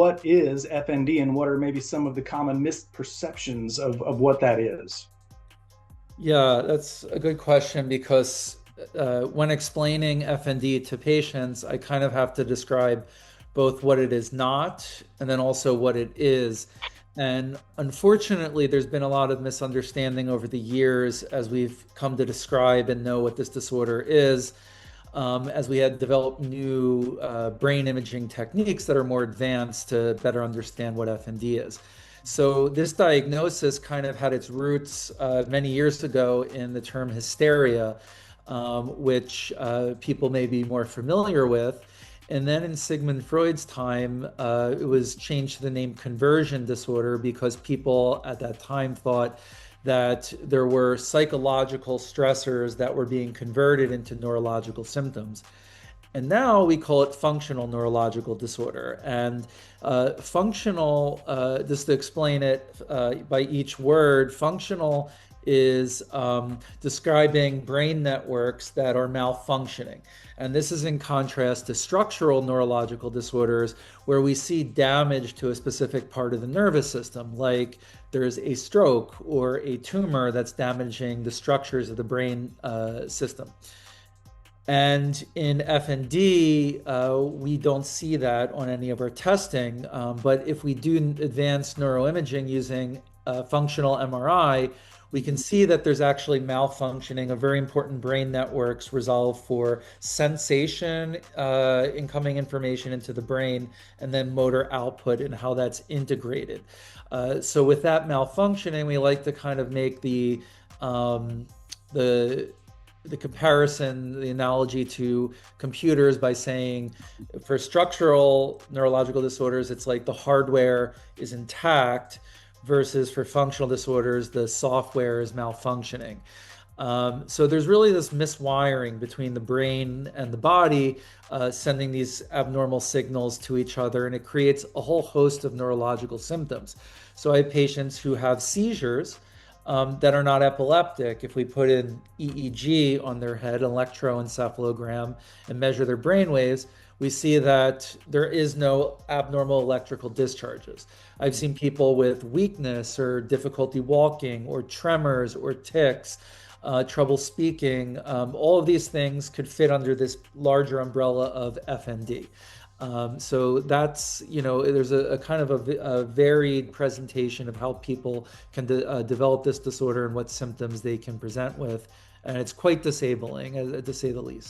what is FND and what are maybe some of the common misperceptions of what that is? Yeah, that's a good question because when explaining FND to patients, I kind of have to describe both what it is not and then also what it is. And unfortunately, there's been a lot of misunderstanding over the years as we've come to describe and know what this disorder is, as we had developed new brain imaging techniques that are more advanced to better understand what FND is. So this diagnosis kind of had its roots many years ago in the term hysteria, which people may be more familiar with. And then in Sigmund Freud's time, it was changed to the name conversion disorder because people at that time thought that there were psychological stressors that were being converted into neurological symptoms. And now we call it functional neurological disorder. And functional, just to explain it by each word, functional is describing brain networks that are malfunctioning. And this is in contrast to structural neurological disorders, where we see damage to a specific part of the nervous system, like there's a stroke or a tumor that's damaging the structures of the brain system. And in FND, we don't see that on any of our testing. But if we do advanced neuroimaging using functional MRI, we can see that there's actually malfunctioning of very important brain networks resolved for sensation, incoming information into the brain, and then motor output and how that's integrated. So with that malfunctioning, we like to kind of make um, the the comparison, the analogy to computers by saying for structural neurological disorders, it's like the hardware is intact versus for functional disorders, the software is malfunctioning. So there's really this miswiring between the brain and the body, sending these abnormal signals to each other, and it creates a whole host of neurological symptoms. So I have patients who have seizures that are not epileptic. If we put in EEG on their head, electroencephalogram, and measure their brain waves, we see that there is no abnormal electrical discharges. I've seen people with weakness or difficulty walking or tremors or tics, trouble speaking. All of these things could fit under this larger umbrella of FND. So that's, there's a kind of a varied presentation of how people can develop this disorder and what symptoms they can present with. And it's quite disabling, to say the least.